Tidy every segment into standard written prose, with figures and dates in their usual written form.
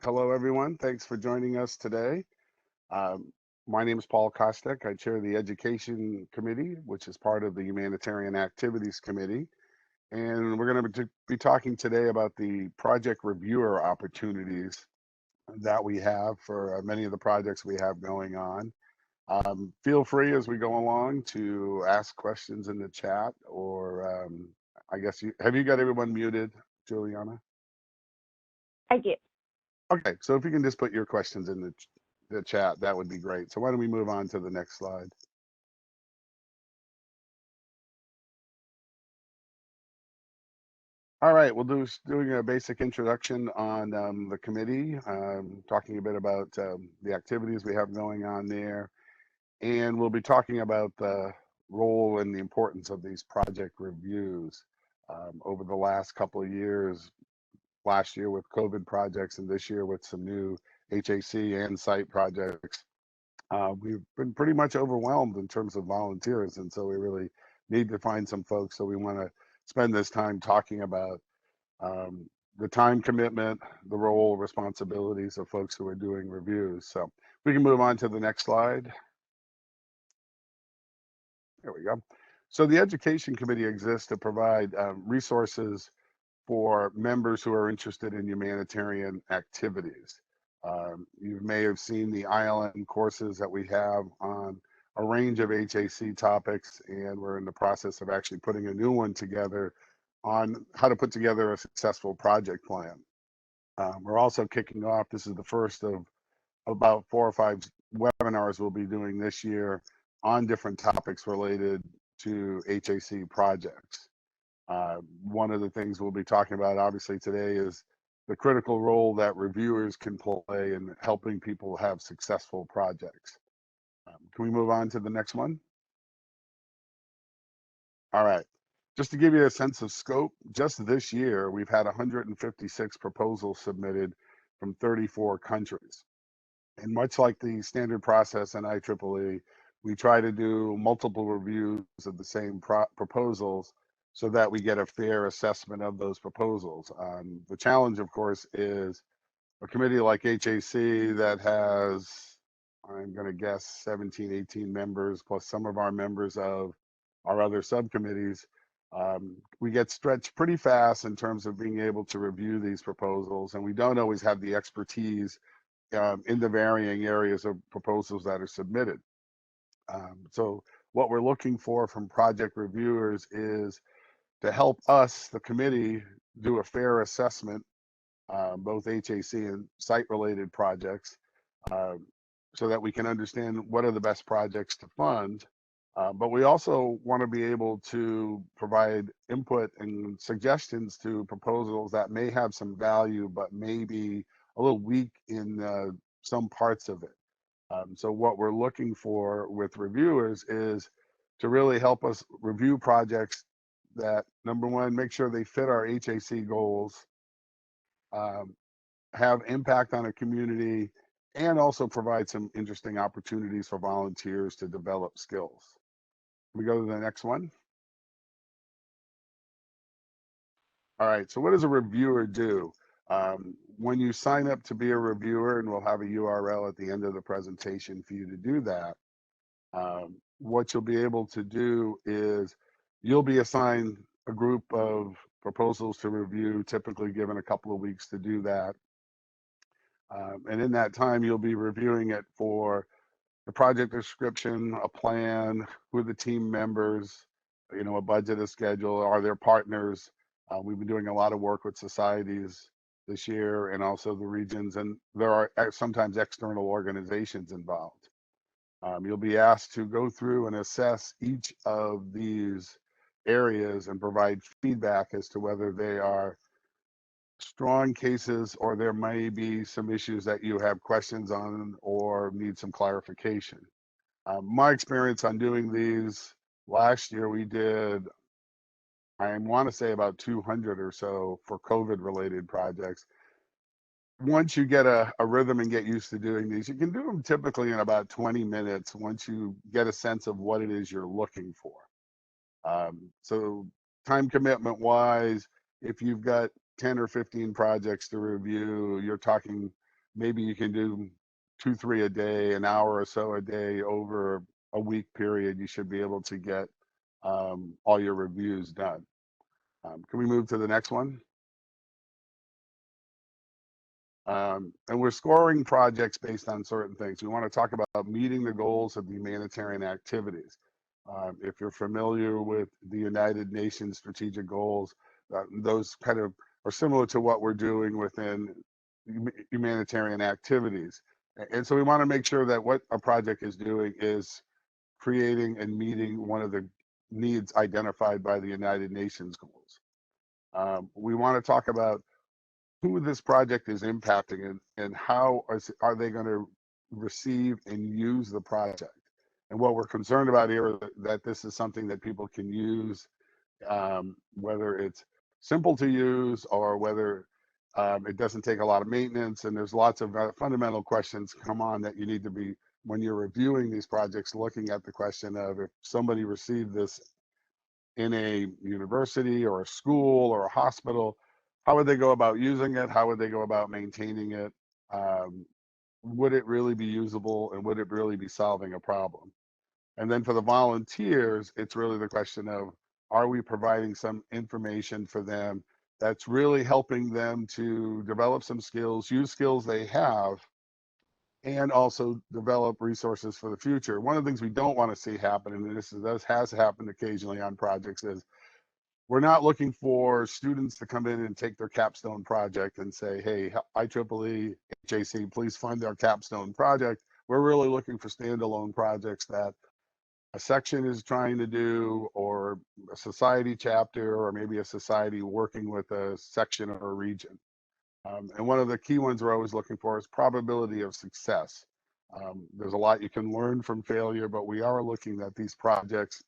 Hello, everyone. Thanks for joining us today. Um, my name is Paul Kostek. I chair the Education Committee, which is part of the Humanitarian Activities Committee. And we're going to be talking today about the project reviewer opportunities that we have for many of the projects we have going on. Feel free as we go along to ask questions in the chat, or I guess have you got everyone muted, Juliana? I do. Okay, so if you can just put your questions in the chat, that would be great. So why don't we move on to the next slide? All right, we'll doing a basic introduction on the committee, talking a bit about the activities we have going on there, and we'll be talking about the role and the importance of these project reviews over the last couple of years. Last year with COVID projects, and this year with some new HAC and site projects. We've been pretty much overwhelmed in terms of volunteers, and so we really need to find some folks. So we want to spend this time talking about um, the time commitment, the role, responsibilities of folks who are doing reviews. So we can move on to the next slide. There we go. So the Education Committee exists to provide resources for members who are interested in humanitarian activities. You may have seen the ILM courses that we have on a range of HAC topics, and we're in the process of actually putting a new one together on how to put together a successful project plan. We're also kicking off, this is the first of about 4 or 5 webinars we'll be doing this year on different topics related to HAC projects. One of the things we'll be talking about obviously today is the critical role that reviewers can play in helping people have successful projects. Can we move on to the next one? All right. Just to give you a sense of scope, just this year, we've had 156 proposals submitted from 34 countries. And much like the standard process in IEEE, we try to do multiple reviews of the same proposals so that we get a fair assessment of those proposals. The challenge, of course, is a committee like HAC that has, I'm going to guess, 17, 18 members, plus some of our members of our other subcommittees. We get stretched pretty fast in terms of being able to review these proposals, and we don't always have the expertise in the varying areas of proposals that are submitted. So what we're looking for from project reviewers is to help us, the committee, do a fair assessment, both HAC and site-related projects, uh, so that we can understand what are the best projects to fund. But we also want to be able to provide input and suggestions to proposals that may have some value, but may be a little weak in some parts of it. So what we're looking for with reviewers is to really help us review projects that, number one, make sure they fit our HAC goals, um, have impact on a community, and also provide some interesting opportunities for volunteers to develop skills. We go to the next one. All right, so what does a reviewer do? When you sign up to be a reviewer, and we'll have a URL at the end of the presentation for you to do that, what you'll be able to do is you'll be assigned a group of proposals to review, typically given a couple of weeks to do that. And in that time, you'll be reviewing it for the project description, a plan, who are the team members, a budget, a schedule, are there partners? We've been doing a lot of work with societies this year and also the regions, and there are sometimes external organizations involved. You'll be asked to go through and assess each of these areas and provide feedback as to whether they are strong cases or there may be some issues that you have questions on or need some clarification. My experience on doing these, last year we did, I want to say about 200 or so for COVID related projects. Once you get a rhythm and get used to doing these, you can do them typically in about 20 minutes once you get a sense of what it is you're looking for. So time commitment wise, if you've got 10 or 15 projects to review, you're talking maybe you can do 2, 3 a day, an hour or so a day over a week period. You should be able to get all your reviews done. Can we move to the next one? And we're scoring projects based on certain things. We want to talk about meeting the goals of the humanitarian activities. If you're familiar with the United Nations strategic goals, those kind of are similar to what we're doing within humanitarian activities. And so we want to make sure that what a project is doing is creating and meeting one of the needs identified by the United Nations goals. We want to talk about who this project is impacting and how are they going to receive and use the project. And what we're concerned about here is that this is something that people can use, whether it's simple to use or whether it doesn't take a lot of maintenance. And there's lots of fundamental questions come on that you need to be, when you're reviewing these projects, looking at the question of if somebody received this in a university or a school or a hospital, how would they go about using it? How would they go about maintaining it? Would it really be usable and would it really be solving a problem? And then for the volunteers, it's really the question of, are we providing some information for them that's really helping them to develop some skills, use skills they have, and also develop resources for the future? One of the things we don't want to see happen, and this has happened occasionally on projects, is we're not looking for students to come in and take their capstone project and say, hey, IEEE, HAC, please fund our capstone project. We're really looking for standalone projects that a section is trying to do, or a society chapter, or maybe a society working with a section or a region. And one of the key ones we're always looking for is probability of success. There's a lot you can learn from failure, but we are looking at these projects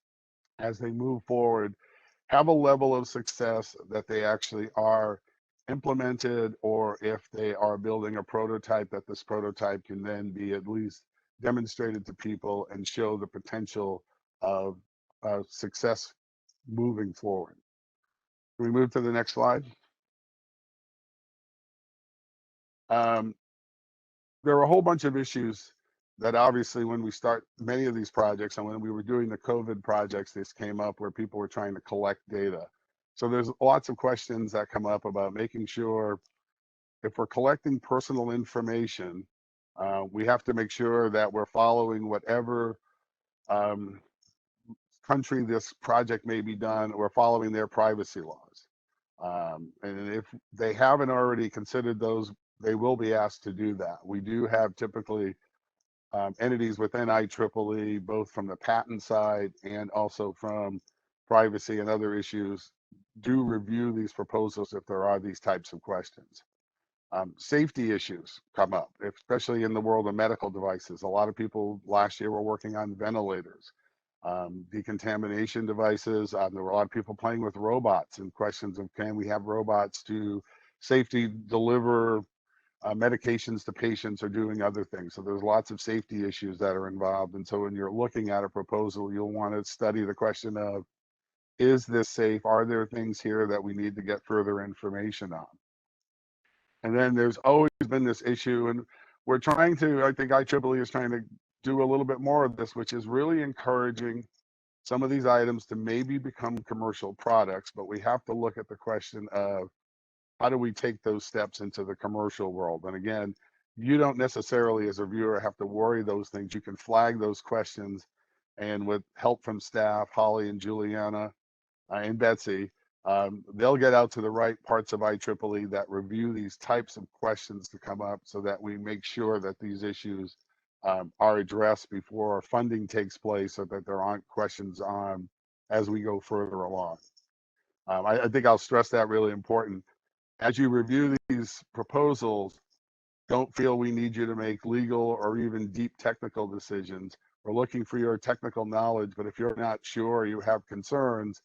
as they move forward, have a level of success that they actually are implemented, or if they are building a prototype, that this prototype can then be at least demonstrated to people and show the potential of success moving forward. Can we move to the next slide? There are a whole bunch of issues that obviously when we start many of these projects, and when we were doing the COVID projects, this came up where people were trying to collect data. So there's lots of questions that come up about making sure if we're collecting personal information, we have to make sure that we're following whatever country this project may be done, or following their privacy laws. And if they haven't already considered those, they will be asked to do that. We do have typically entities within IEEE, both from the patent side and also from privacy and other issues, do review these proposals if there are these types of questions. Safety issues come up, especially in the world of medical devices. A lot of people last year were working on ventilators, decontamination devices. There were a lot of people playing with robots and questions of, can we have robots to safely deliver medications to patients or doing other things. So there's lots of safety issues that are involved. And so when you're looking at a proposal, you'll want to study the question of, is this safe? Are there things here that we need to get further information on? And then there's always been this issue, and we're trying to, I think IEEE is trying to do a little bit more of this, which is really encouraging some of these items to maybe become commercial products, but we have to look at the question of, how do we take those steps into the commercial world? And again, you don't necessarily as a viewer have to worry those things. You can flag those questions, and with help from staff, Holly and Juliana and Betsy, they'll get out to the right parts of IEEE that review these types of questions to come up, so that we make sure that these issues are addressed before funding takes place, so that there aren't questions on as we go further along. I think I'll stress that really important. As you review these proposals, don't feel we need you to make legal or even deep technical decisions. We're looking for your technical knowledge, but if you're not sure, you have concerns,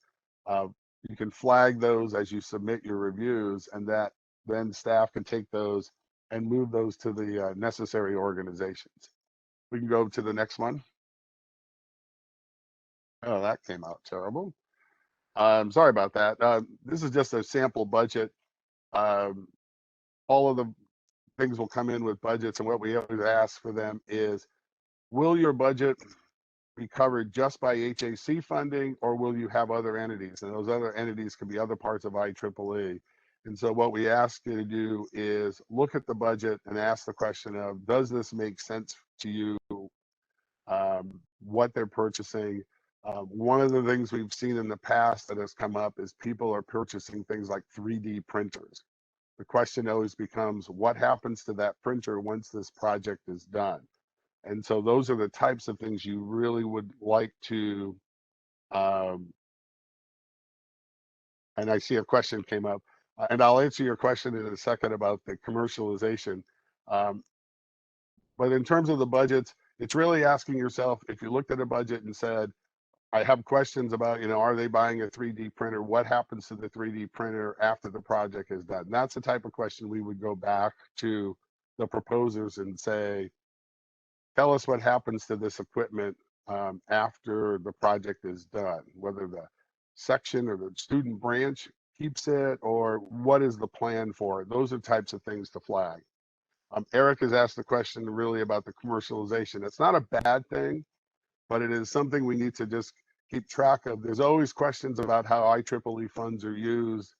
you can flag those as you submit your reviews, and that then staff can take those and move those to the necessary organizations. We can go to the next one. Oh, that came out terrible. Sorry about that. This is just a sample budget. All of the things will come in with budgets, and what we always ask for them is, will your budget be covered just by HAC funding, or will you have other entities? And those other entities can be other parts of IEEE. And so what we ask you to do is look at the budget and ask the question of, does this make sense to you? What they're purchasing. One of the things we've seen in the past that has come up is people are purchasing things like 3D printers. The question always becomes, what happens to that printer once this project is done? And so those are the types of things you really would like to, and I see a question came up, and I'll answer your question in a second about the commercialization. Um, but in terms of the budgets, it's really asking yourself, if you looked at a budget and said, I have questions about, are they buying a 3D printer? What happens to the 3D printer after the project is done? That's the type of question we would go back to the proposers and say, tell us what happens to this equipment after the project is done, whether the section or the student branch keeps it, or what is the plan for it? Those are types of things to flag. Eric has asked the question really about the commercialization. It's not a bad thing, but it is something we need to just keep track of. There's always questions about how IEEE funds are used,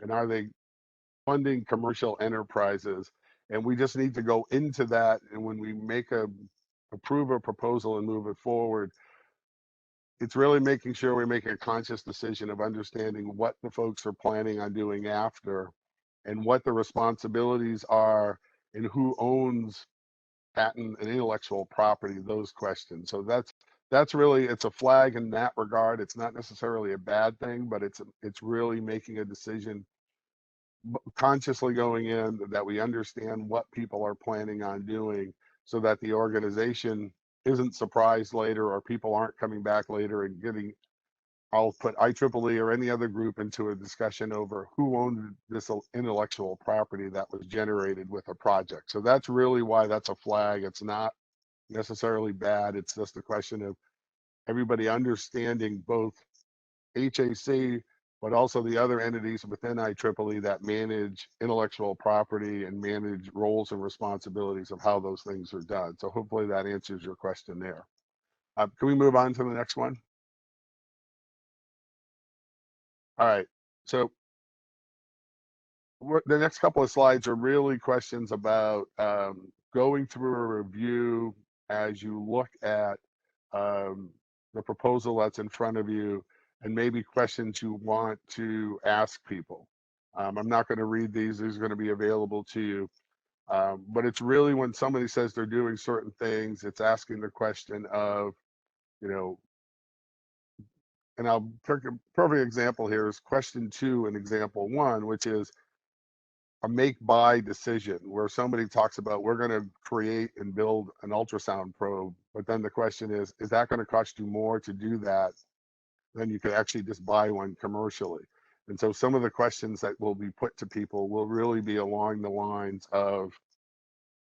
and are they funding commercial enterprises? And we just need to go into that. And when we approve a proposal and move it forward, it's really making sure we make a conscious decision of understanding what the folks are planning on doing after, and what the responsibilities are, and who owns patent and intellectual property, those questions. So that's really, it's a flag in that regard. It's not necessarily a bad thing, but it's really making a decision consciously going in that we understand what people are planning on doing, so that the organization isn't surprised later, or people aren't coming back later and getting, I'll put IEEE or any other group into a discussion over who owned this intellectual property that was generated with a project. So that's really why that's a flag. It's not necessarily bad. It's just a question of everybody understanding both HAC, but also the other entities within IEEE that manage intellectual property and manage roles and responsibilities of how those things are done. So hopefully that answers your question there. Can we move on to the next one? All right. So the next couple of slides are really questions about going through a review as you look at the proposal that's in front of you, and maybe questions you want to ask people. I'm not going to read these are going to be available to you. But it's really when somebody says they're doing certain things, it's asking the question of, and I'll take a perfect example here is question 2 in example 1, which is a make-buy decision where somebody talks about, we're going to create and build an ultrasound probe, but then the question is that going to cost you more to do that than you could actually just buy one commercially? And so some of the questions that will be put to people will really be along the lines of,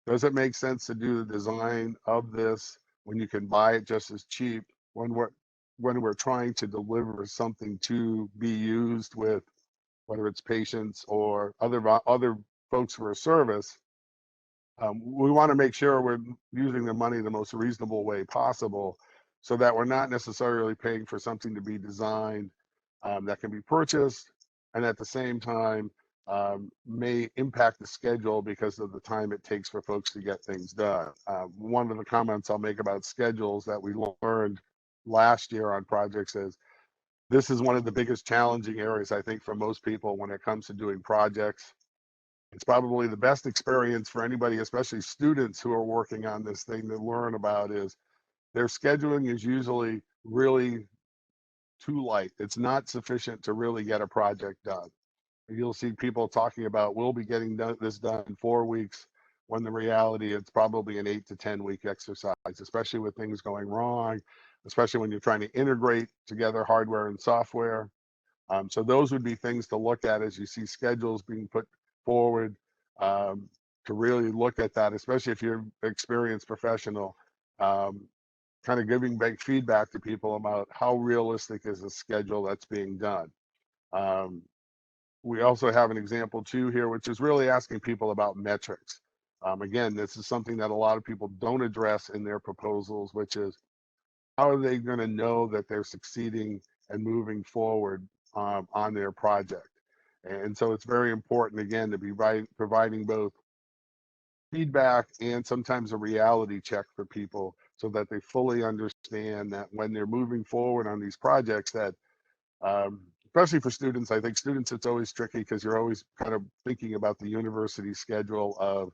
does it make sense to do the design of this when you can buy it just as cheap, when we're trying to deliver something to be used with, whether it's patients or other folks for a service? We want to make sure we're using the money the most reasonable way possible, so that we're not necessarily paying for something to be designed that can be purchased, and at the same time may impact the schedule because of the time it takes for folks to get things done. One of the comments I'll make about schedules that we learned last year on projects is, this is one of the biggest challenging areas, I think, for most people when it comes to doing projects. It's probably the best experience for anybody, especially students who are working on this thing, to learn about is their scheduling is usually really too light. It's not sufficient to really get a project done. You'll see people talking about, we'll be getting this done in 4 weeks, when the reality, it's probably an 8 to 10 week exercise, especially with things going wrong, especially when you're trying to integrate together hardware and software. So those would be things to look at as you see schedules being put forward, to really look at that, especially if you're an experienced professional, kind of giving back feedback to people about how realistic is the schedule that's being done. We also have an example 2 here, which is really asking people about metrics. Again, this is something that a lot of people don't address in their proposals, which is how are they going to know that they're succeeding and moving forward on their project? And so it's very important, again, to be providing both feedback and sometimes a reality check for people so that they fully understand that when they're moving forward on these projects that especially for students, I think students, it's always tricky because you're always kind of thinking about the university schedule of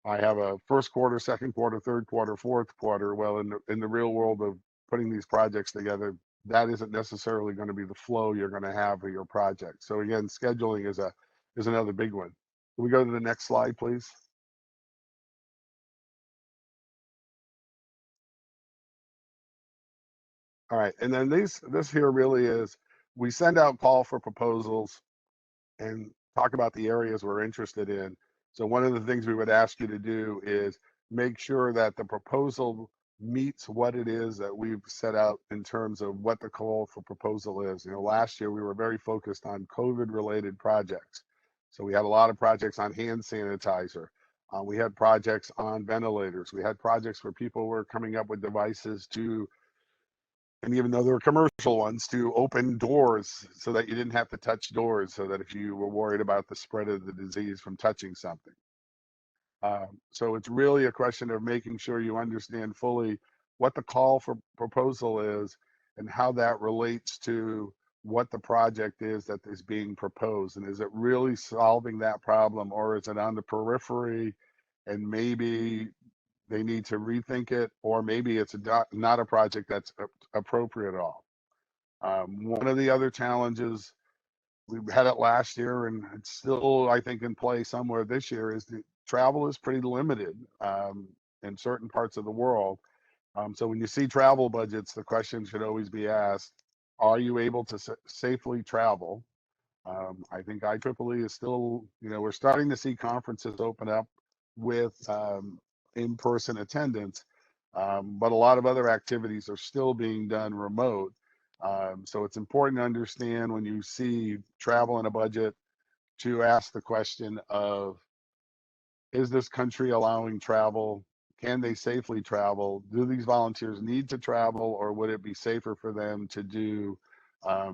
I have a first quarter, second quarter, third quarter, fourth quarter. Well, in the real world of putting these projects together, that isn't necessarily going to be the flow you're going to have for your project. So again, scheduling is another big one. Can we go to the next slide, please? All right, and then this here really is we send out call for proposals and talk about the areas we're interested in. So one of the things we would ask you to do is make sure that the proposal meets what it is that we've set out in terms of what the call for proposal is. You know, last year we were very focused on COVID related projects. So we had a lot of projects on hand sanitizer. We had projects on ventilators. We had projects where people were coming up with devices to, and even though they were commercial ones, to open doors so that you didn't have to touch doors, so that if you were worried about the spread of the disease from touching something. So it's really a question of making sure you understand fully what the call for proposal is and how that relates to what the project is that is being proposed. And is it really solving that problem, or is it on the periphery and maybe they need to rethink it, or maybe it's not a project that's appropriate at all. One of the other challenges, we had it last year and it's still, I think, in play somewhere this year, is that travel is pretty limited in certain parts of the world. So when you see travel budgets, the question should always be asked, are you able to safely travel? I think IEEE is still, you know, we're starting to see conferences open up with in-person attendance, but a lot of other activities are still being done remote. So it's important to understand when you see travel in a budget to ask the question of, is this country allowing travel? Can they safely travel? Do these volunteers need to travel, or would it be safer for them to do a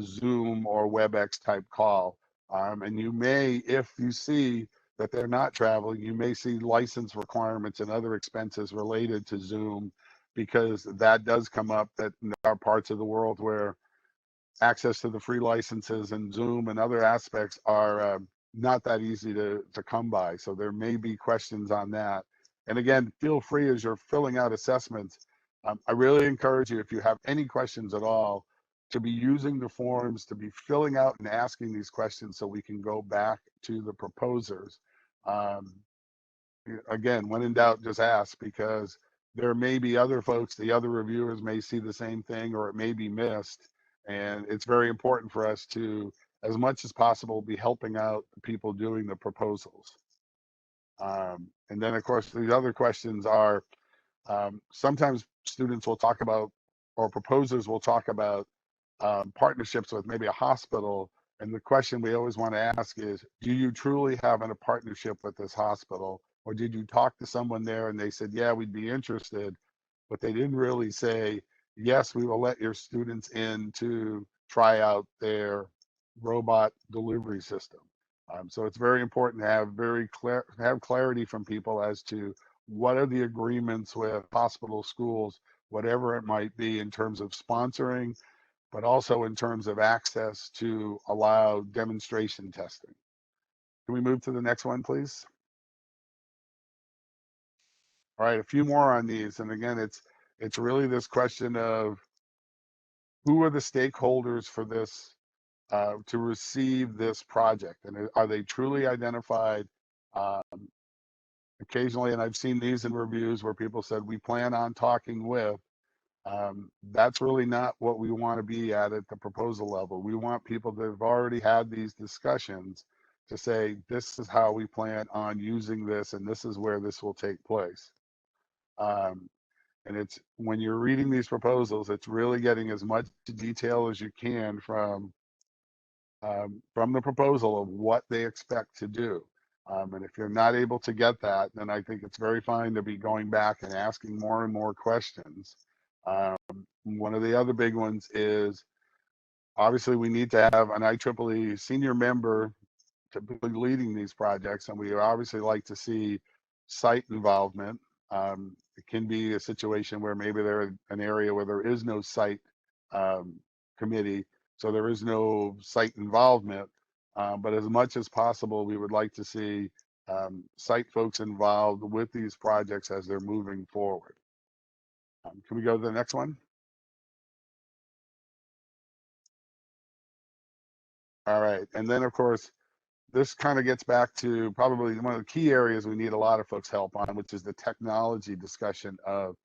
Zoom or WebEx type call? And you may, if you see that they're not traveling, you may see license requirements and other expenses related to Zoom, because that does come up, that there are parts of the world where access to the free licenses and Zoom and other aspects are not that easy to come by. So there may be questions on that. And again, feel free as you're filling out assessments. I really encourage you, if you have any questions at all, to be using the forms, to be filling out and asking these questions so we can go back to the proposers. Again, when in doubt, just ask, because there may be other folks, the other reviewers may see the same thing, or it may be missed. And it's very important for us to, as much as possible, be helping out the people doing the proposals. And then, of course, the other questions are, sometimes students will talk about, or proposers will talk about partnerships with maybe a hospital. And the question we always want to ask is, do you truly have a partnership with this hospital? Or did you talk to someone there and they said, yeah, we'd be interested, but they didn't really say, yes, we will let your students in to try out their robot delivery system. So it's very important to have clarity from people as to what are the agreements with hospital, schools, whatever it might be, in terms of sponsoring, but also in terms of access to allow demonstration testing. Can we move to the next one, please? All right, a few more on these. And again, it's really this question of, who are the stakeholders for this, to receive this project? And are they truly identified? Occasionally, and I've seen these in reviews where people said, we plan on talking with. That's really not what we want to be at the proposal level. We want people that have already had these discussions to say, this is how we plan on using this, and this is where this will take place. And it's, when you're reading these proposals, it's really getting as much detail as you can from the proposal of what they expect to do. And if you're not able to get that, then I think it's very fine to be going back and asking more and more questions. One of the other big ones is obviously we need to have an IEEE senior member typically leading these projects, and we obviously like to see site involvement. It can be a situation where maybe they're an area where there is no site um, committee, so there is no site involvement. But as much as possible, we would like to see site folks involved with these projects as they're moving forward. Can we go to the next one? All right, and then of course, this kind of gets back to probably one of the key areas we need a lot of folks' help on, which is the technology discussion of,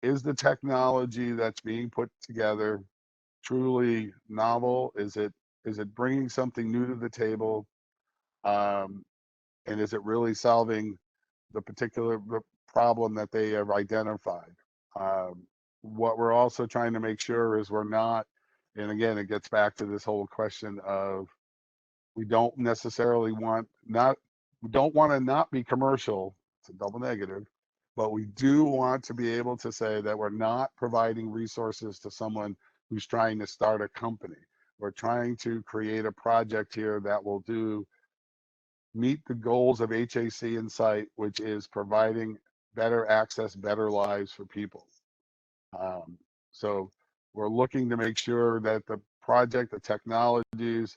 is the technology that's being put together truly novel? Is it bringing something new to the table? Um, and is it really solving the particular problem that they have identified? Um, what we're also trying to make sure is we're not, and again, it gets back to this whole question of, we don't necessarily want not, we don't want to not be commercial. It's a double negative, but we do want to be able to say that we're not providing resources to someone who's trying to start a company. We're trying to create a project here that will meet the goals of HAC and site, which is providing better access, better lives for people. Um, so we're looking to make sure that the project, the technologies,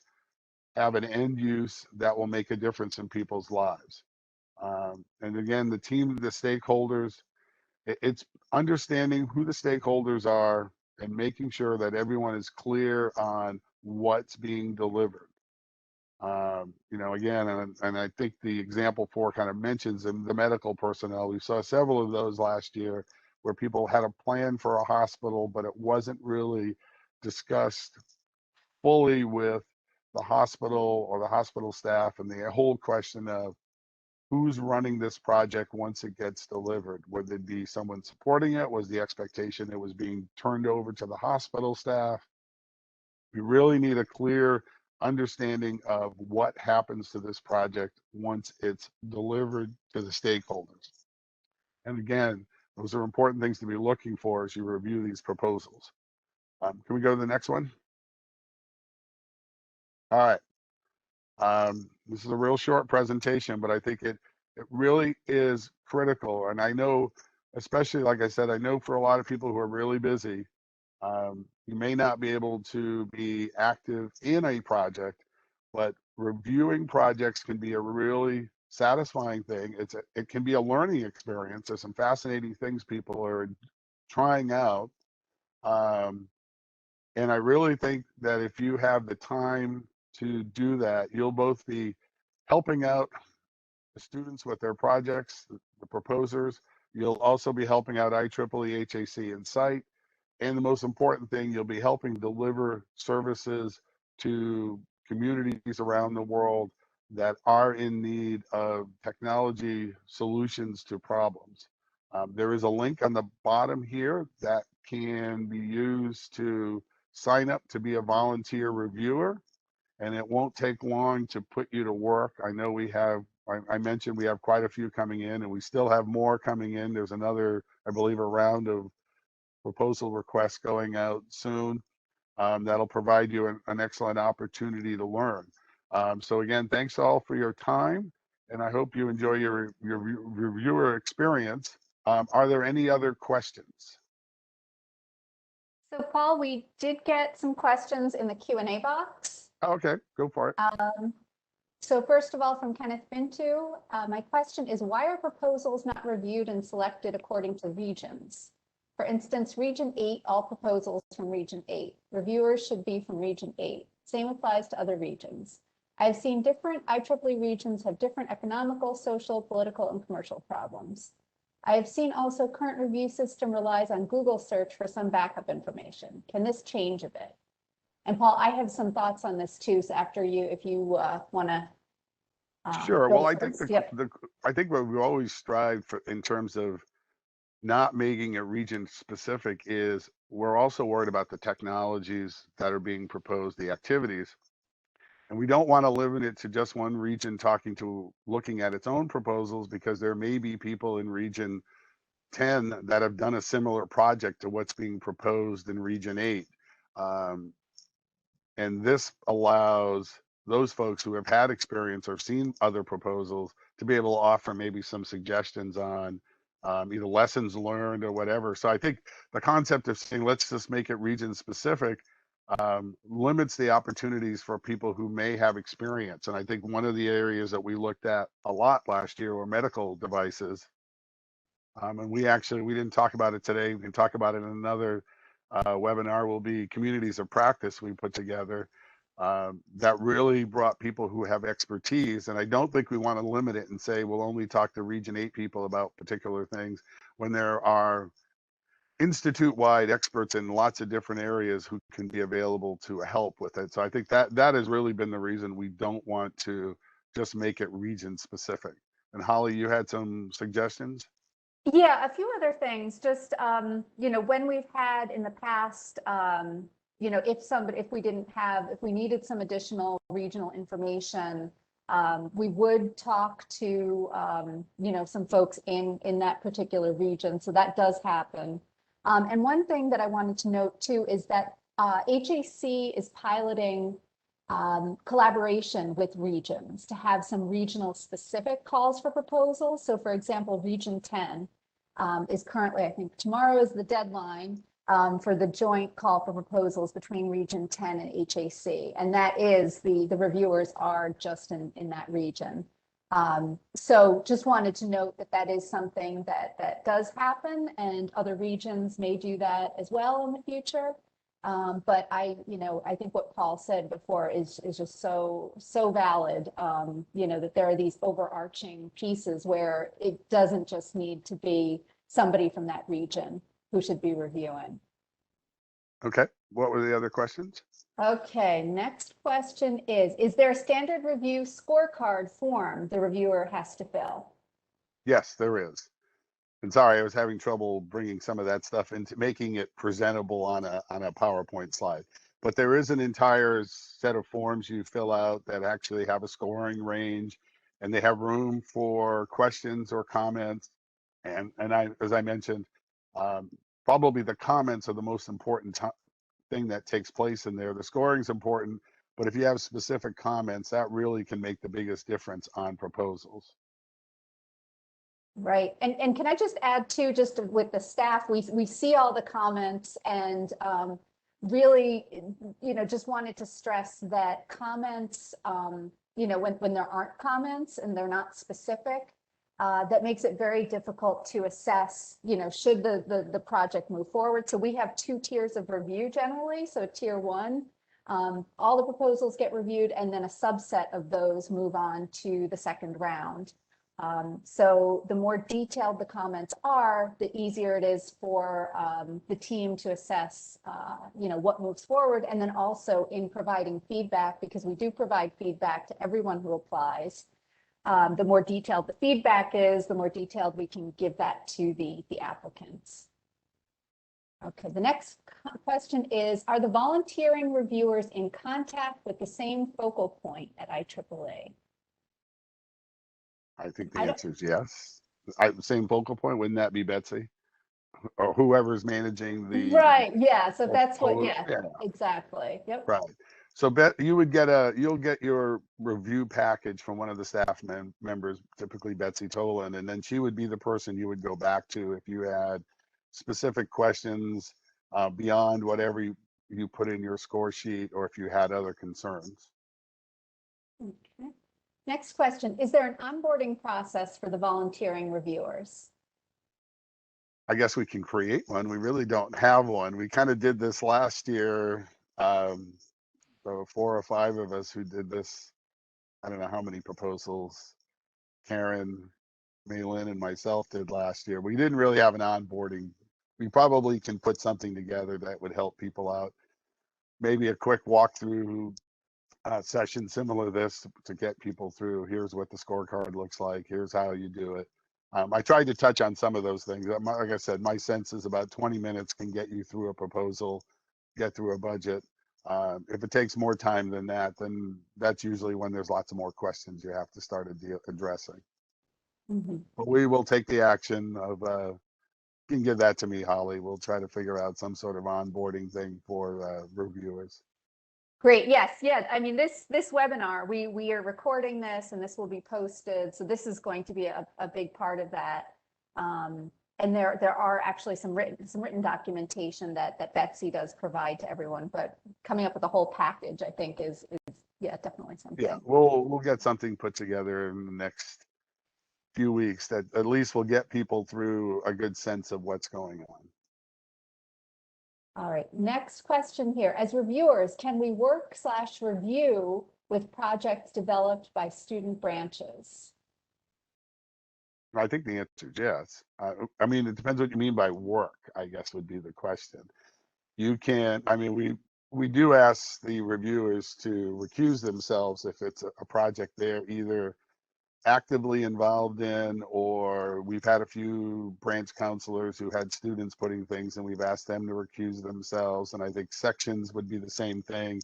have an end use that will make a difference in people's lives. And again, the team, the stakeholders, it's understanding who the stakeholders are and making sure that everyone is clear on what's being delivered. Again, and I think the example 4 kind of mentions the medical personnel. We saw several of those last year where people had a plan for a hospital, but it wasn't really discussed fully with the hospital or the hospital staff, and the whole question of who's running this project once it gets delivered. Would it be someone supporting it? Was the expectation it was being turned over to the hospital staff? We really need a clear understanding of what happens to this project once it's delivered to the stakeholders. And again, those are important things to be looking for as you review these proposals. Can we go to the next one? All right. This is a real short presentation, but I think it really is critical. And I know, especially like I said, I know for a lot of people who are really busy, you may not be able to be active in a project, but reviewing projects can be a really satisfying thing. It can be a learning experience. There's some fascinating things people are trying out. Um, and I really think that if you have the time to do that, you'll both be helping out the students with their projects, the proposers. You'll also be helping out IEEE, HAC, and site. And the most important thing, you'll be helping deliver services to communities around the world that are in need of technology solutions to problems. There is a link on the bottom here that can be used to sign up to be a volunteer reviewer, and it won't take long to put you to work. I know I mentioned we have quite a few coming in, and we still have more coming in. There's another, I believe, a round of proposal requests going out soon. That'll provide you an excellent opportunity to learn. So again, thanks all for your time, and I hope you enjoy your reviewer experience. Are there any other questions? So Paul, we did get some questions in the Q&A box. Okay, go for it. So first of all, from Kenneth Bintu, my question is, why are proposals not reviewed and selected according to regions? For instance, Region 8, all proposals from Region 8. Reviewers should be from Region 8. Same applies to other regions. I've seen different IEEE regions have different economical, social, political, and commercial problems. I've seen also current review system relies on Google search for some backup information. Can this change a bit? And Paul, I have some thoughts on this too. So after you, if you want to. Sure. Well, I think yep. I think what we always strive for in terms of not making it region specific is we're also worried about the technologies that are being proposed, the activities. And we don't want to limit it to just one region looking at its own proposals, because there may be people in region 10 that have done a similar project to what's being proposed in region 8. And this allows those folks who have had experience or seen other proposals to be able to offer maybe some suggestions on either lessons learned or whatever. So I think the concept of saying, let's just make it region specific, limits the opportunities for people who may have experience. And I think one of the areas that we looked at a lot last year were medical devices. And we didn't talk about it today. We can talk about it in another webinar. Will be communities of practice we put together that really brought people who have expertise. And I don't think we want to limit it and say we'll only talk to region 8 people about particular things, when there are institute-wide experts in lots of different areas who can be available to help with it. So I think that has really been the reason we don't want to just make it region specific. And Holly, you had some suggestions? Yeah, a few other things. Just when we've had in the past, if we needed some additional regional information, we would talk to some folks in that particular region. So that does happen. And one thing that I wanted to note too is that HAC is piloting collaboration with regions to have some regional specific calls for proposals. So for example, region 10 is currently, I think tomorrow is the deadline for the joint call for proposals between region 10 and HAC. And that is the reviewers are just in that region. So just wanted to note that is something that does happen, and other regions may do that as well in the future. But I think what Paul said before is just so valid, that there are these overarching pieces where it doesn't just need to be somebody from that region who should be reviewing. Okay, what were the other questions? Okay, next question is there a standard review scorecard form the reviewer has to fill? Yes, there is. And sorry, I was having trouble bringing some of that stuff into making it presentable on a PowerPoint slide. But there is an entire set of forms you fill out that actually have a scoring range, and they have room for questions or comments. And as I mentioned, probably the comments are the most important thing that takes place in there. The scoring is important, but if you have specific comments, that really can make the biggest difference on proposals. Right. And can I just add too, just with the staff, we see all the comments, and really, just wanted to stress that comments, when there aren't comments and they're not specific, that makes it very difficult to assess, should the project move forward. So we have 2 tiers of review generally. So tier 1, all the proposals get reviewed, and then a subset of those move on to the second round. So the more detailed the comments are, the easier it is for the team to assess, what moves forward. And then also in providing feedback, because we do provide feedback to everyone who applies. The more detailed the feedback is, the more detailed we can give that to the applicants. Okay, the next question is, are the volunteering reviewers in contact with the same focal point at IEEE? I think the answer is yes. Same focal point, wouldn't that be Betsy? Or whoever's managing the Right, yeah, so that's what, yeah. exactly, yep. Right. So you'll get your review package from one of the staff members, typically Betsy Tolan, and then she would be the person you would go back to if you had specific questions beyond whatever you put in your score sheet, or if you had other concerns. Okay. Next question, is there an onboarding process for the volunteering reviewers? I guess we can create one. We really don't have one. We kind of did this last year. So 4 or 5 of us who did this, I don't know how many proposals Karen, Maylin, and myself did last year. We didn't really have an onboarding. We probably can put something together that would help people out. Maybe a quick walkthrough session similar to this to get people through. Here's what the scorecard looks like. Here's how you do it. I tried to touch on some of those things. Like I said, my sense is about 20 minutes can get you through a proposal, get through a budget. If it takes more time than that, then that's usually when there's lots of more questions you have to start addressing. Mhm. But we will take the action of, you can give that to me, Holly. We'll try to figure out some sort of onboarding thing for reviewers. Great. Yes. Yeah. I mean, this webinar, we are recording this and this will be posted. So this is going to be a big part of that. And there are actually some written documentation that Betsy does provide to everyone, but coming up with a whole package, I think is yeah, definitely something. Yeah, we'll get something put together in the next few weeks that at least will get people through a good sense of what's going on. All right. Next question here. As reviewers, can we work/review with projects developed by student branches? I think the answer is yes. I mean, it depends what you mean by work, I guess would be the question. You can, I mean, we do ask the reviewers to recuse themselves if it's a project they're either actively involved in, or we've had a few branch counselors who had students putting things and we've asked them to recuse themselves. And I think sections would be the same thing.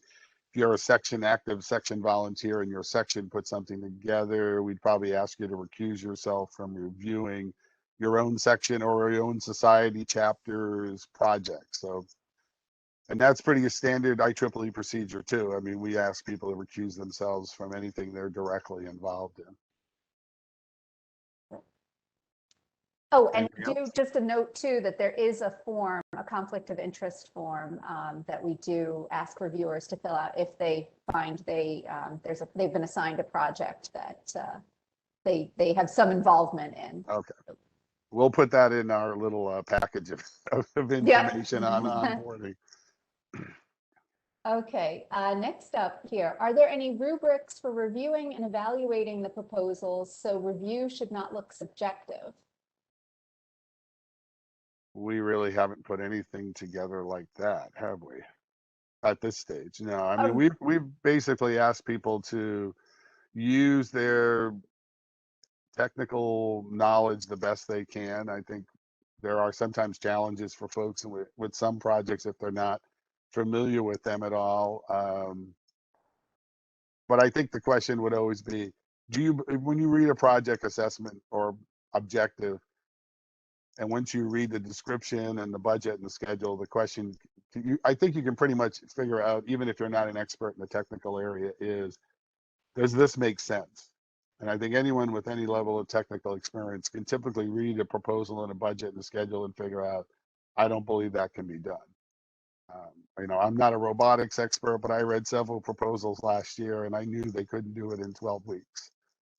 If you're a active section volunteer and your section put something together, we'd probably ask you to recuse yourself from reviewing your own section or your own society chapter's project. So, and that's pretty standard IEEE procedure too. I mean, we ask people to recuse themselves from anything they're directly involved in. Oh, and Anything else? just a note too, that there is a form, a conflict of interest form that we do ask reviewers to fill out if they find they've been assigned a project that they have some involvement in. Okay. We'll put that in our little package of information on onboarding. Okay, next up here, are there any rubrics for reviewing and evaluating the proposals so review should not look subjective? We really haven't put anything together like that, have we? At this stage, no. I mean, we've basically asked people to use their technical knowledge the best they can. I think there are sometimes challenges for folks with some projects if they're not familiar with them at all. But I think the question would always be, when you read a project assessment or objective, and once you read the description and the budget and the schedule, the question, I think you can pretty much figure out, even if you're not an expert in the technical area, is, does this make sense? And I think anyone with any level of technical experience can typically read a proposal and a budget and a schedule and figure out, I don't believe that can be done. You know, I'm not a robotics expert, but I read several proposals last year and I knew they couldn't do it in 12 weeks,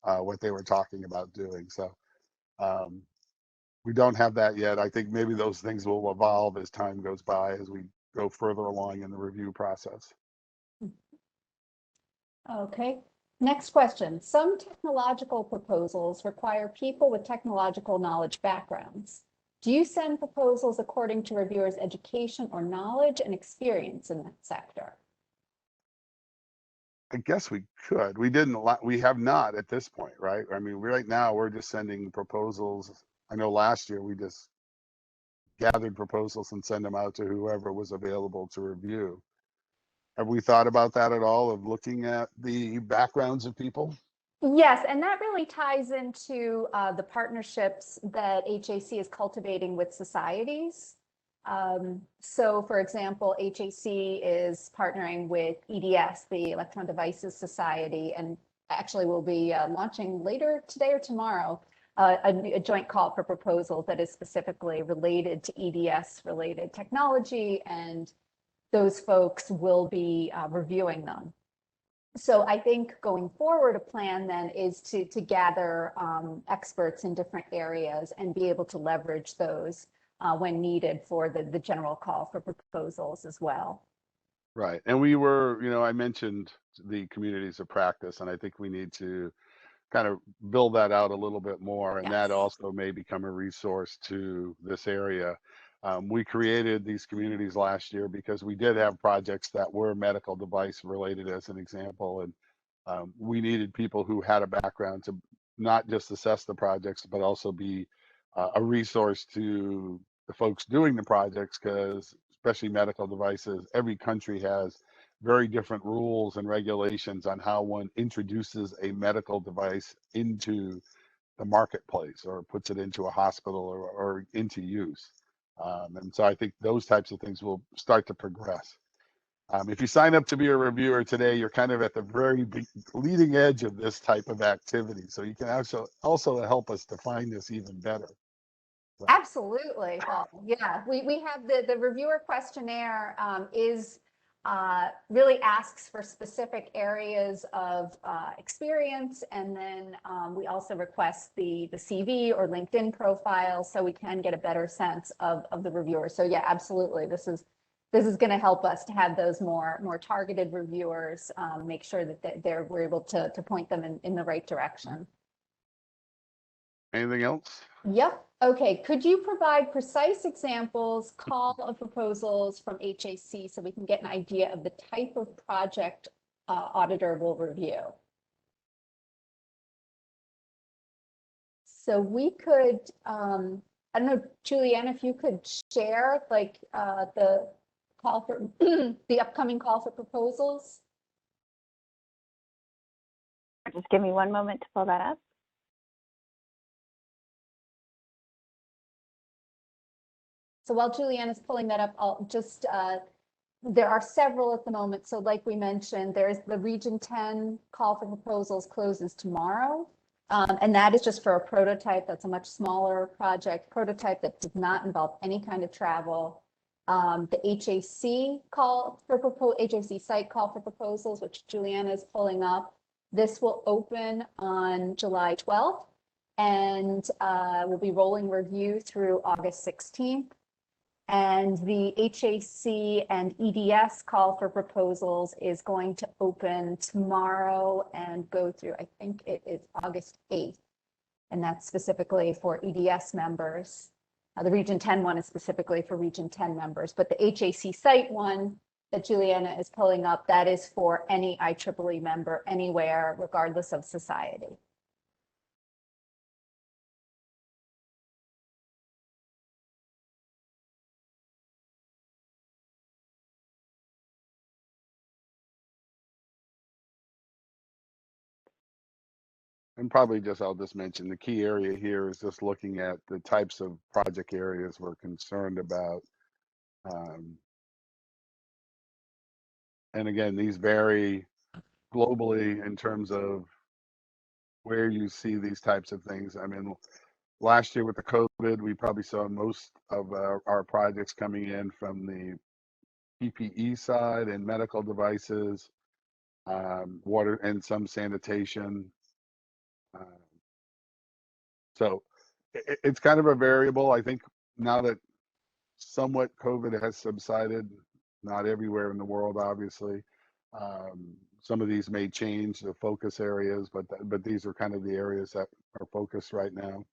what they were talking about doing. So we don't have that yet. I think maybe those things will evolve as time goes by, as we go further along in the review process. Okay, next question. Some technological proposals require people with technological knowledge backgrounds. Do you send proposals according to reviewers' education or knowledge and experience in that sector? I guess we could. We have not at this point, right? I mean, right now we're just sending proposals. I know last year we just gathered proposals and sent them out to whoever was available to review. Have we thought about that at all, of looking at the backgrounds of people? Yes, and that really ties into the partnerships that HAC is cultivating with societies. So for example, HAC is partnering with EDS, the Electron Devices Society, and actually will be launching later today or tomorrow a joint call for proposals that is specifically related to EDS related technology, and those folks will be reviewing them. So I think going forward, a plan then is to gather experts in different areas and be able to leverage those when needed for the general call for proposals as well. Right. And we were, you know, I mentioned the communities of practice, and I think we need to kind of build that out a little bit more. And that Yes. also may become a resource to this area. We created these communities last year because we did have projects that were medical device related, as an example. And we needed people who had a background to not just assess the projects, but also be a resource to the folks doing the projects, because especially medical devices, every country has very different rules and regulations on how one introduces a medical device into the marketplace or puts it into a hospital or into use. And so I think those types of things will start to progress. If you sign up to be a reviewer today, you're kind of at the very leading edge of this type of activity. So you can also help us define this even better. So. Absolutely. Well, yeah, we have the reviewer questionnaire is really asks for specific areas of experience. And then we also request the CV or LinkedIn profile so we can get a better sense of the reviewer. So yeah, absolutely. This is going to help us to have those more targeted reviewers, make sure that we're able to point them in the right direction. Anything else? Yep. Okay. Could you provide precise examples, call of proposals from HAC so we can get an idea of the type of project auditor will review? So we could, I don't know, Julianne, if you could share like the call for the upcoming call for proposals. Just give me one moment to pull that up. So while Julianne is pulling that up, I'll just, there are several at the moment. So like we mentioned, there's the Region 10 call for proposals closes tomorrow. And that is just for a prototype. That's a much smaller prototype that does not involve any kind of travel. The HAC HAC site call for proposals, which Juliana is pulling up. This will open on July 12th and will be rolling review through August 16th. And the HAC and EDS call for proposals is going to open tomorrow and go through, I think it is August 8th. And that's specifically for EDS members. The Region 10 one is specifically for Region 10 members, but the HAC site one that Juliana is pulling up, that is for any IEEE member anywhere, regardless of society. And probably I'll just mention the key area here is just looking at the types of project areas we're concerned about. And again, these vary globally in terms of where you see these types of things. I mean, last year with the COVID, we probably saw most of our projects coming in from the PPE side and medical devices, water and some sanitation. So it's kind of a variable. I think now that somewhat COVID has subsided, not everywhere in the world, obviously. Some of these may change the focus areas, but these are kind of the areas that are focused right now.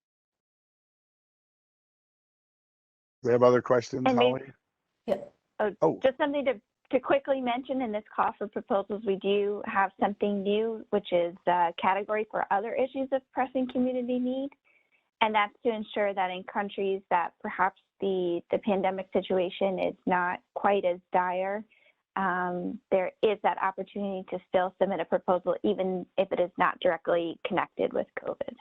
We have other questions, And Holly? Yeah. Just something to quickly mention in this call for proposals, we do have something new, which is the category for other issues of pressing community need. And that's to ensure that in countries that perhaps the pandemic situation is not quite as dire, there is that opportunity to still submit a proposal, even if it is not directly connected with COVID.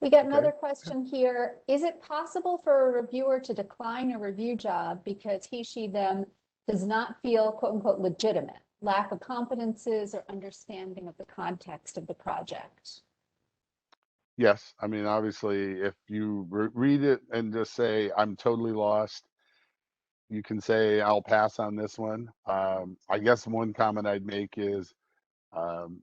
We got another question here. Is it possible for a reviewer to decline a review job because he, she, them does not feel quote unquote legitimate, lack of competences or understanding of the context of the project? Yes. I mean, obviously, if you read it and just say, I'm totally lost, you can say, I'll pass on this one. I guess one comment I'd make is,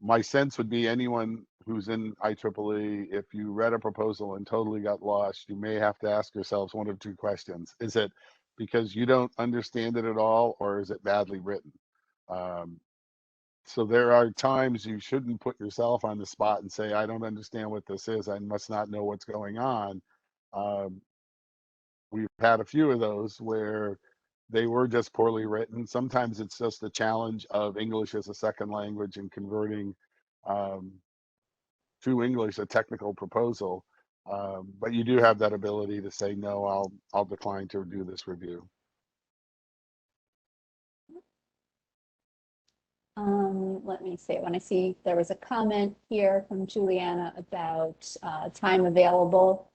my sense would be anyone who's in IEEE, if you read a proposal and totally got lost, you may have to ask yourselves one of two questions. Is it because you don't understand it at all, or is it badly written? So there are times you shouldn't put yourself on the spot and say, I don't understand what this is. I must not know what's going on. We've had a few of those where they were just poorly written. Sometimes it's just a challenge of English as a second language and converting to English a technical proposal. But you do have that ability to say, no, I'll decline to do this review. Let me see. When I see there was a comment here from Juliana about time available,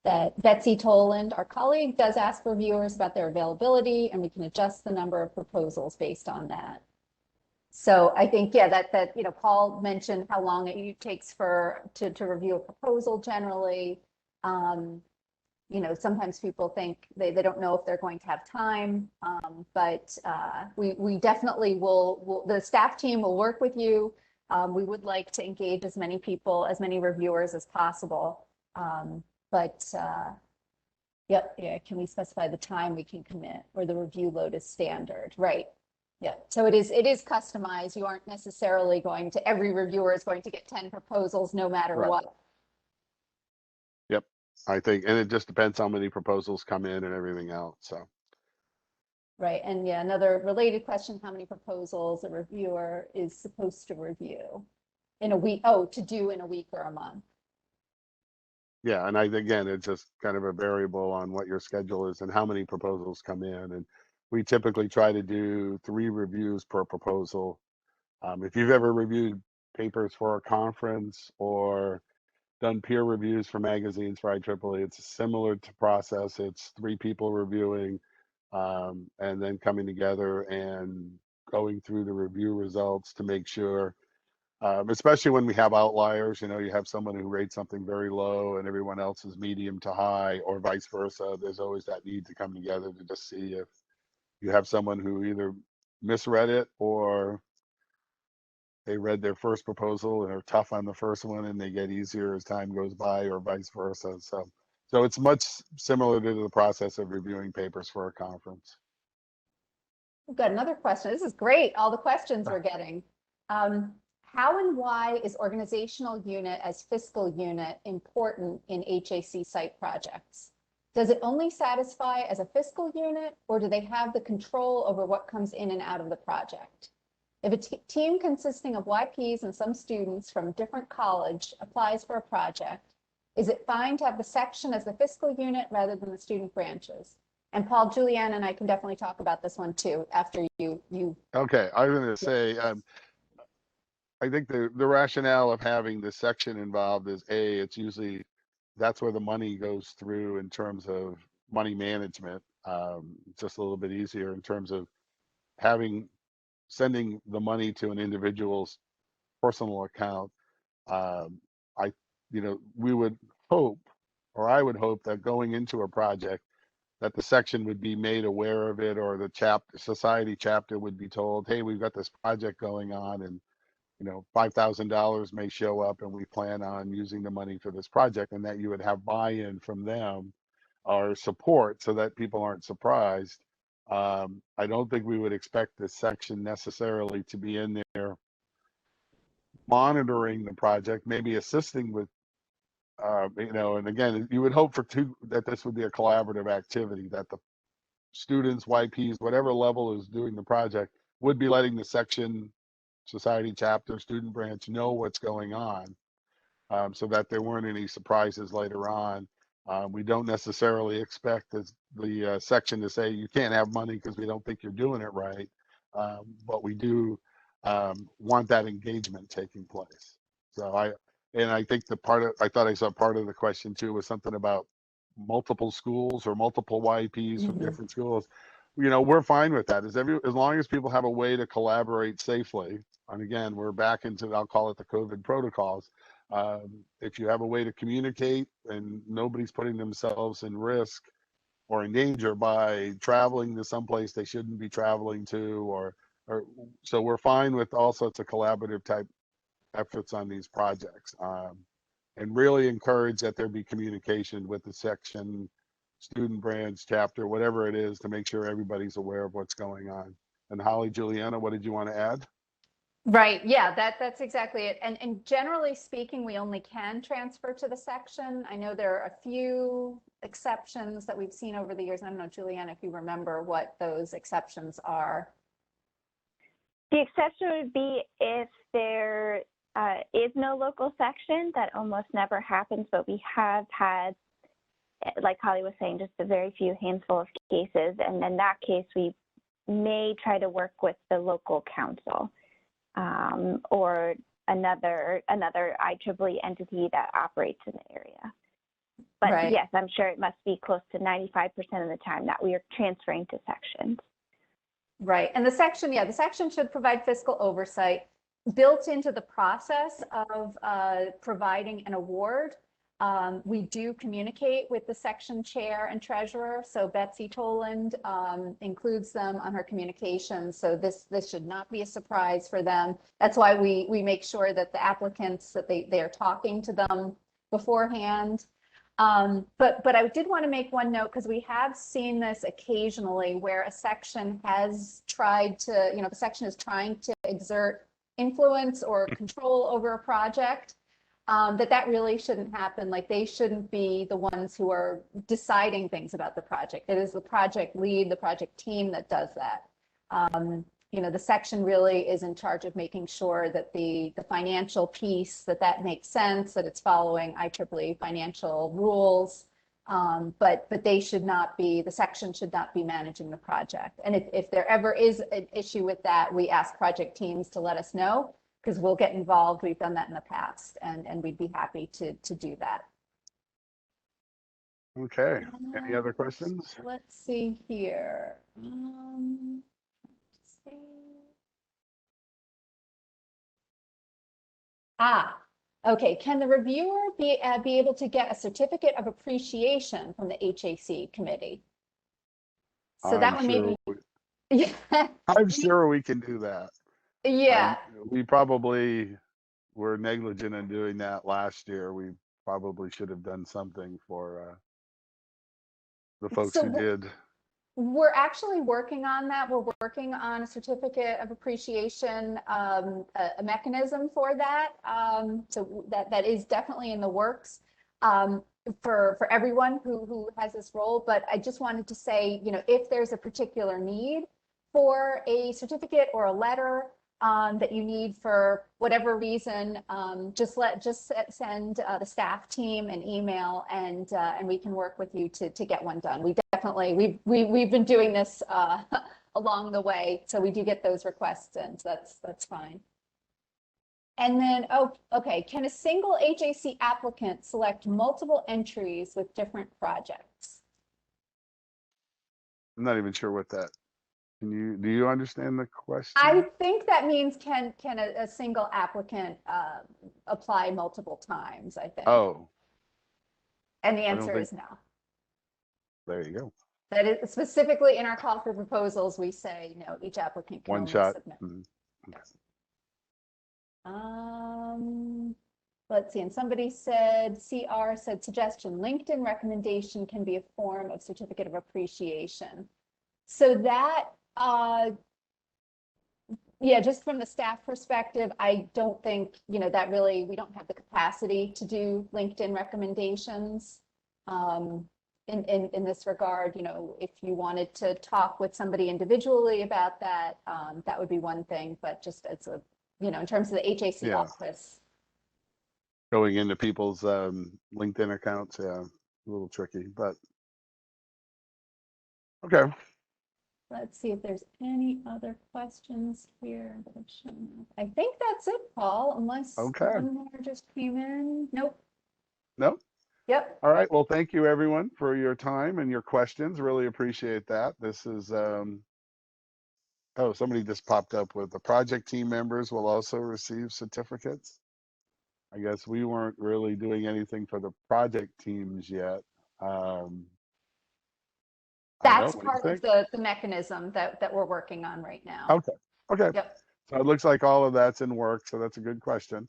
that Betsy Toland, our colleague, does ask reviewers about their availability, and we can adjust the number of proposals based on that. So I think, yeah, that you know, Paul mentioned how long it takes to review a proposal generally. You know, sometimes people think they don't know if they're going to have time, but we definitely will, the staff team will work with you. We would like to engage as many people, as many reviewers as possible. Yep, yeah, can we specify the time we can commit, or the review load is standard, right? Yeah, so it is customized. You aren't necessarily going to, every reviewer is going to get 10 proposals no matter Right. what. Yep. I think, and it just depends how many proposals come in and everything else. So. Right, and yeah, another related question, how many proposals a reviewer is supposed to review in a week? Oh, to do in a week or a month. Yeah, and again, it's just kind of a variable on what your schedule is and how many proposals come in. And we typically try to do 3 reviews per proposal. If you've ever reviewed papers for a conference or done peer reviews for magazines for IEEE, it's similar to process. It's 3 people reviewing and then coming together and going through the review results to make sure, especially when we have outliers, you know, you have someone who rates something very low and everyone else is medium to high, or vice versa. There's always that need to come together to just see if you have someone who either misread it or they read their first proposal and are tough on the first one and they get easier as time goes by, or vice versa. So it's much similar to the process of reviewing papers for a conference. We've got another question. This is great, all the questions we're getting. How and why is organizational unit as fiscal unit important in HAC site projects? Does it only satisfy as a fiscal unit, or do they have the control over what comes in and out of the project? If a team consisting of YPs and some students from a different college applies for a project, is it fine to have the section as the fiscal unit rather than the student branches? And Paul, Julianne, and I can definitely talk about this one too after you. Okay, I was going to say, I think the rationale of having the section involved is it's usually, that's where the money goes through in terms of money management. Just a little bit easier in terms of sending the money to an individual's personal account. We would hope, or I would hope, that going into a project that the section would be made aware of it, or the society chapter would be told, hey, we've got this project going on, and $5,000 may show up and we plan on using the money for this project, and that you would have buy-in from them or support so that people aren't surprised. I don't think we would expect this section necessarily to be in there monitoring the project, maybe assisting with, and again, you would hope that this would be a collaborative activity, that the students, YPs, whatever level is doing the project, would be letting the section, society chapter, student branch know what's going on, so that there weren't any surprises later on. We don't necessarily expect the section to say you can't have money because we don't think you're doing it right, but we do want that engagement taking place. So I think I thought I saw part of the question too was something about multiple schools or multiple YPs from different schools. We're fine with that, as long as people have a way to collaborate safely. And again, we're back into, I'll call it the COVID protocols. If you have a way to communicate and nobody's putting themselves in risk or in danger by traveling to someplace they shouldn't be traveling to, or so we're fine with all sorts of collaborative type efforts on these projects, and really encourage that there be communication with the section, student branch, chapter, whatever it is, to make sure everybody's aware of what's going on. And Holly, Juliana, what did you want to add? Right, yeah, that's exactly it. And generally speaking, we only can transfer to the section. I know there are a few exceptions that we've seen over the years. I don't know, Julianne, if you remember what those exceptions are. The exception would be if there is no local section. That almost never happens, but we have had, like Holly was saying, just a very few handful of cases. And in that case, we may try to work with the local council or another IEEE entity that operates in the area. But Right. yes, I'm sure it must be close to 95% of the time that we are transferring to sections. Right. And the section, yeah, the section should provide fiscal oversight. Built into the process of providing an award, we do communicate with the section chair and treasurer. So Betsy Toland includes them on her communications. So this should not be a surprise for them. That's why we make sure that the applicants, that they are talking to them beforehand. But I did want to make one note, because we have seen this occasionally where a section has tried to, the section is trying to exert influence or control over a project, that really shouldn't happen. Like, they shouldn't be the ones who are deciding things about the project. It is the project lead, the project team that does that. The section really is in charge of making sure that the financial piece, that makes sense, that it's following IEEE financial rules. But they should not be, the section should not be managing the project. And if there ever is an issue with that, we ask project teams to let us know, because we'll get involved. We've done that in the past, and we'd be happy to do that. Okay. Any other questions? Let's see here. Okay. Can the reviewer be able to get a certificate of appreciation from the HAC committee? So that one maybe. Yeah. I'm sure we can do that. Yeah. We probably were negligent in doing that last year. We probably should have done something for the folks who did. We're actually working on that. We're working on a certificate of appreciation, a mechanism for that. So that is definitely in the works for everyone who has this role. But I just wanted to say, if there's a particular need for a certificate or a letter that you need for whatever reason, just send the staff team an email, and we can work with you to get one done. We definitely, we've been doing this along the way, so we do get those requests in, so that's fine. And then, okay, can a single HAC applicant select multiple entries with different projects? I'm not even sure what that. Do you understand the question? I think that means can a single applicant apply multiple times, I think. Oh. And the answer is no. There you go. That is specifically in our call for proposals, we say, each applicant can one only shot. submit. Mm-hmm. Okay. Let's see, and somebody said, CR said, suggestion, LinkedIn recommendation can be a form of certificate of appreciation. So that, yeah, just from the staff perspective, I don't think, that really, we don't have the capacity to do LinkedIn recommendations. In this regard, if you wanted to talk with somebody individually about that, that would be one thing, but just as a, in terms of the HAC office. Going into people's LinkedIn accounts, yeah, a little tricky, but okay. Let's see if there's any other questions here. I think that's it, Paul, unless one more just came in. Nope. Nope. Yep. All right. Well, thank you everyone for your time and your questions. Really appreciate that. This is, oh, somebody just popped up with the project team members will also receive certificates. I guess we weren't really doing anything for the project teams yet. That's part of the mechanism that we're working on right now. Okay. Okay. Yep. So it looks like all of that's in work. So that's a good question.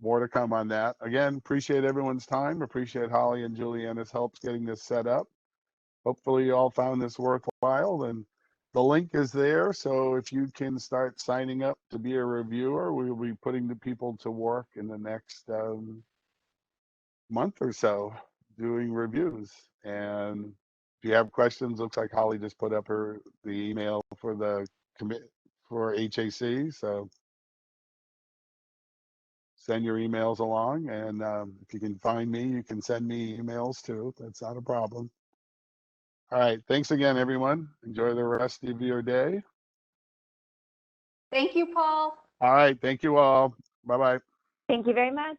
More to come on that. Again, appreciate everyone's time. Appreciate Holly and Juliana's help getting this set up. Hopefully you all found this worthwhile, and the link is there. So if you can start signing up to be a reviewer, we will be putting the people to work in the next month or so doing reviews. And if you have questions, looks like Holly just put up the email for the commit for HAC. So send your emails along, and if you can find me, you can send me emails too. That's not a problem. All right. Thanks again, everyone. Enjoy the rest of your day. Thank you, Paul. All right. Thank you all. Bye-bye. Thank you very much.